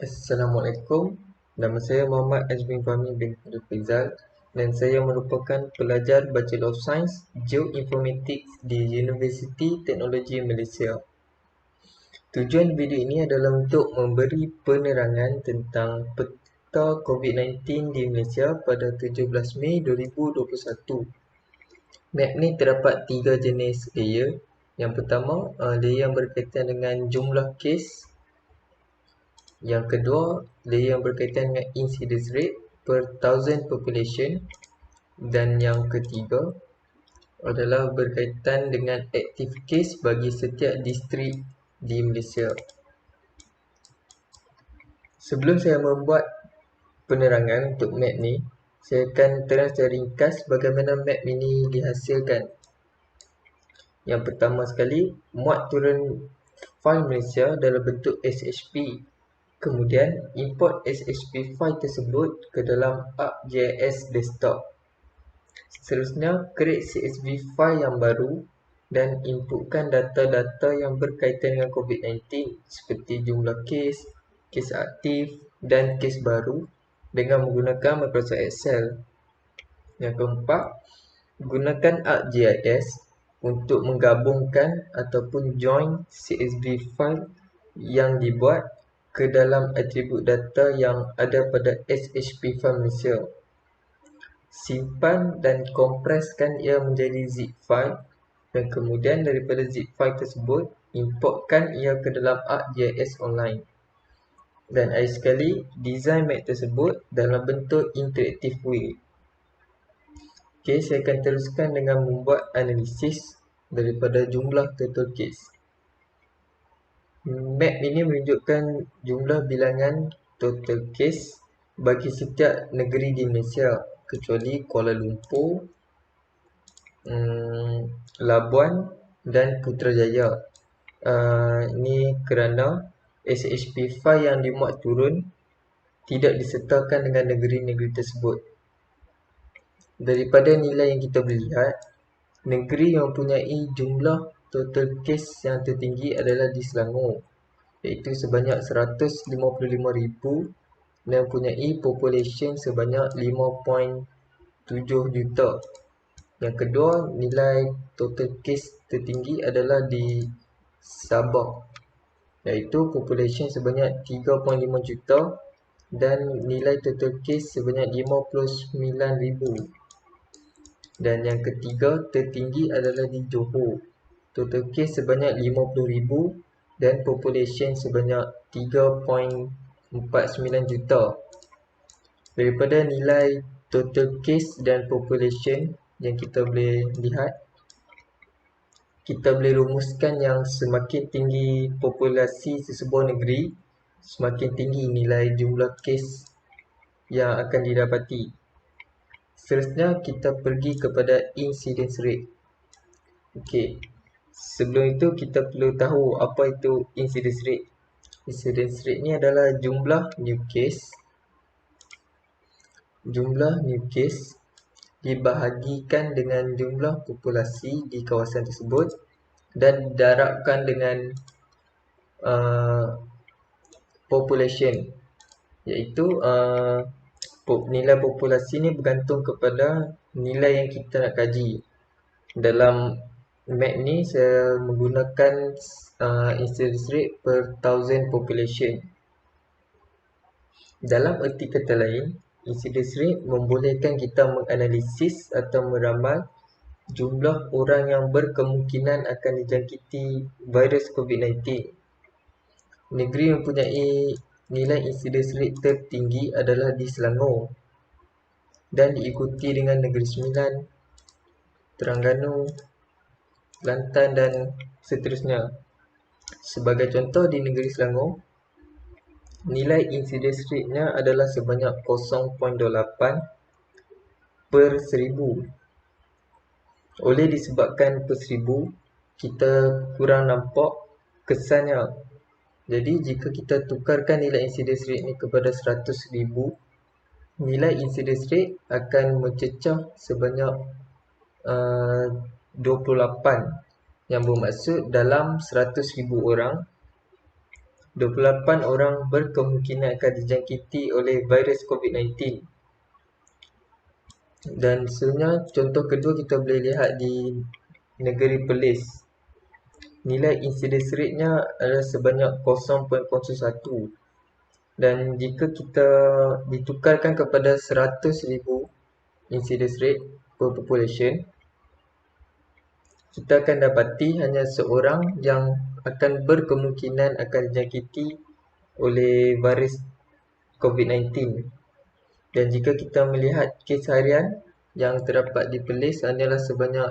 Assalamualaikum, nama saya Muhammad Azmin Fahmi bin Abdul Faizal dan saya merupakan pelajar Bachelor of Science Geoinformatics di Universiti Teknologi Malaysia. Tujuan video ini adalah untuk memberi penerangan tentang peta COVID-19 di Malaysia pada 17 Mei 2021. Map ni terdapat 3 jenis layer. Yang pertama, layer yang berkaitan dengan jumlah kes. Yang kedua, layer yang berkaitan dengan incidence rate per thousand population. Dan yang ketiga adalah berkaitan dengan active case bagi setiap distrik di Malaysia. Sebelum saya membuat penerangan untuk map ni, saya akan terang secara ringkas bagaimana map ini dihasilkan. Yang pertama sekali, muat turun file Malaysia dalam bentuk SHP. Kemudian, import SHP file tersebut ke dalam ArcGIS Desktop. Seterusnya, create CSV file yang baru dan inputkan data-data yang berkaitan dengan COVID-19 seperti jumlah kes, kes aktif dan kes baru dengan menggunakan Microsoft Excel. Yang keempat, gunakan ArcGIS untuk menggabungkan ataupun join CSV file yang dibuat ke dalam atribut data yang ada pada SHP file Malaysia. Simpan dan kompreskan ia menjadi zip file dan kemudian daripada zip file tersebut importkan ia ke dalam ArcGIS online. Dan akhir sekali, design map tersebut dalam bentuk interactive way. Okey, saya akan teruskan dengan membuat analisis daripada jumlah total case. Map ini menunjukkan jumlah bilangan total case bagi setiap negeri di Malaysia kecuali Kuala Lumpur, Labuan dan Putrajaya. Ini kerana SHP file yang dimuat turun tidak disertakan dengan negeri-negeri tersebut. Daripada nilai yang kita boleh lihat, negeri yang mempunyai jumlah total case yang tertinggi adalah di Selangor, iaitu sebanyak 155,000 dan mempunyai population sebanyak 5.7 juta. Yang kedua, nilai total case tertinggi adalah di Sabah, iaitu population sebanyak 3.5 juta dan nilai total case sebanyak 59,000. Dan yang ketiga tertinggi adalah di Johor, total case sebanyak 50,000 dan population sebanyak 3.49 juta. Daripada nilai total case dan population yang kita boleh lihat, kita boleh rumuskan yang semakin tinggi populasi sesebuah negeri, semakin tinggi nilai jumlah kes yang akan didapati. Seterusnya, kita pergi kepada incidence rate. Okey, sebelum itu kita perlu tahu apa itu incidence rate. Incidence rate ni adalah jumlah new case dibahagikan dengan jumlah populasi di kawasan tersebut dan didarabkan dengan population, iaitu nilai populasi ni bergantung kepada nilai yang kita nak kaji. Dalam map ni saya menggunakan incidence rate per thousand population. Dalam erti kata lain, incidence rate membolehkan kita menganalisis atau meramal jumlah orang yang berkemungkinan akan dijangkiti virus COVID-19. Negeri yang mempunyai nilai incidence rate tertinggi adalah di Selangor dan diikuti dengan Negeri Sembilan, Terengganu, Kelantan dan seterusnya. Sebagai contoh, di Negeri Selangor, nilai incidence rate-nya adalah sebanyak 0.28 per 1000. Oleh disebabkan per 1000, kita kurang nampak kesannya. Jadi jika kita tukarkan nilai incidence rate ni kepada 100,000, nilai incidence rate akan mencecah sebanyak 28, yang bermaksud dalam 100,000 orang 28 orang berkemungkinan akan dijangkiti oleh virus COVID-19. Dan sebenarnya contoh kedua kita boleh lihat di negeri Perlis. Nilai incidence rate-nya adalah sebanyak 0.01. Dan jika kita ditukarkan kepada 100,000 incidence rate per population, kita akan dapati hanya seorang yang akan berkemungkinan akan dijangkiti oleh virus COVID-19. Dan jika kita melihat kes harian yang terdapat di Perlis hanyalah sebanyak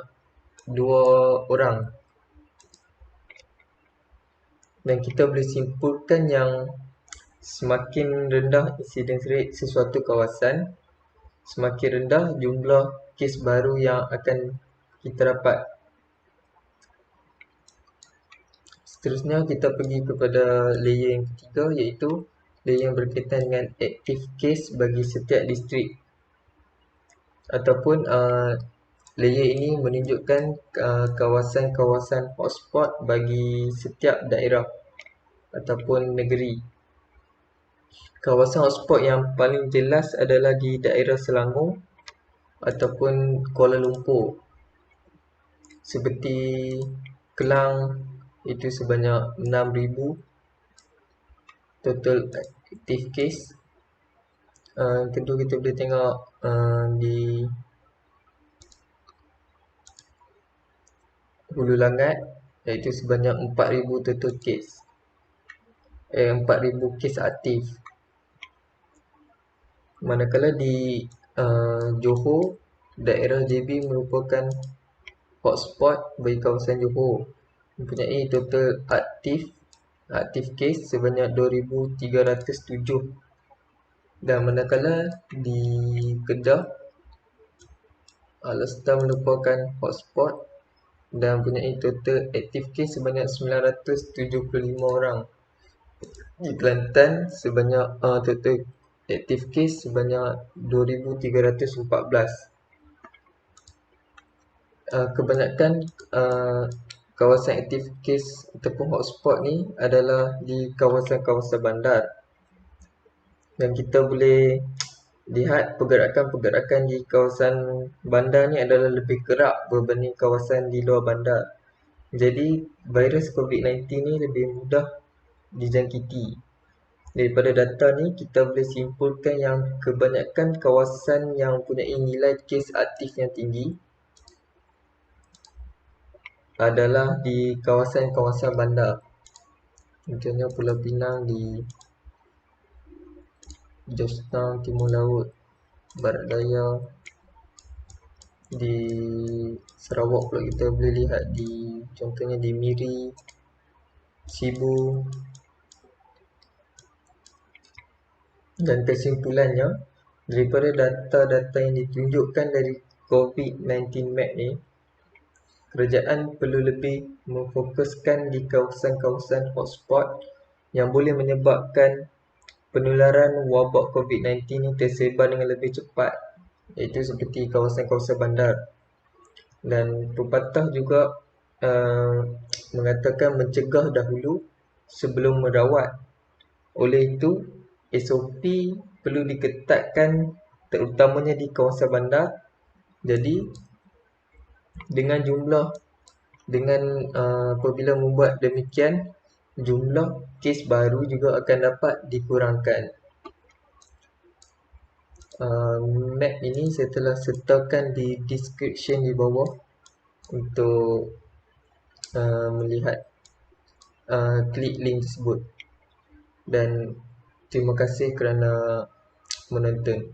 2 orang. Dan kita boleh simpulkan yang semakin rendah incidence rate sesuatu kawasan, semakin rendah jumlah kes baru yang akan kita dapat. Seterusnya kita pergi kepada layer yang ketiga, iaitu layer yang berkaitan dengan active case bagi setiap distrik. Ataupun layer ini menunjukkan kawasan-kawasan hotspot bagi setiap daerah ataupun negeri. Kawasan hotspot yang paling jelas adalah di daerah Selangor ataupun Kuala Lumpur. Seperti Kelang, itu sebanyak 6,000 total active case. Kedua kita boleh tengok di Hulu Langat, iaitu sebanyak 4,000 total case. 4,000 kes aktif. Manakala di Johor, daerah JB merupakan hotspot bagi kawasan Johor, mempunyai total aktif case sebanyak 2,307. Dan manakala di Kedah, Alor merupakan hotspot dan mempunyai total aktif case sebanyak 975 orang. Di Kelantan sebanyak total active case sebanyak 2,314. Kebanyakan kawasan active case ataupun hotspot ni adalah di kawasan-kawasan bandar. Dan kita boleh lihat pergerakan-pergerakan di kawasan bandar ni adalah lebih gerak berbanding kawasan di luar bandar. Jadi virus COVID-19 ni lebih mudah dijangkiti. Daripada data ni kita boleh simpulkan yang kebanyakan kawasan yang mempunyai nilai kes aktif yang tinggi adalah di kawasan-kawasan bandar. Contohnya Pulau Pinang di Georgetown, Timur Laut, Barat Daya. Di Sarawak pula kita boleh lihat contohnya di Miri, Sibu. Dan kesimpulannya, daripada data-data yang ditunjukkan dari COVID-19 map ni, kerajaan perlu lebih memfokuskan di kawasan-kawasan hotspot yang boleh menyebabkan penularan wabak COVID-19 ini tersebar dengan lebih cepat, iaitu seperti kawasan-kawasan bandar. Dan pepatah juga mengatakan mencegah dahulu sebelum merawat. Oleh itu, SOP perlu diketatkan terutamanya di kawasan bandar. Jadi apabila membuat demikian, jumlah kes baru juga akan dapat dikurangkan. Map ini saya telah sertakan di description di bawah untuk melihat, klik link tersebut. Dan terima kasih kerana menonton.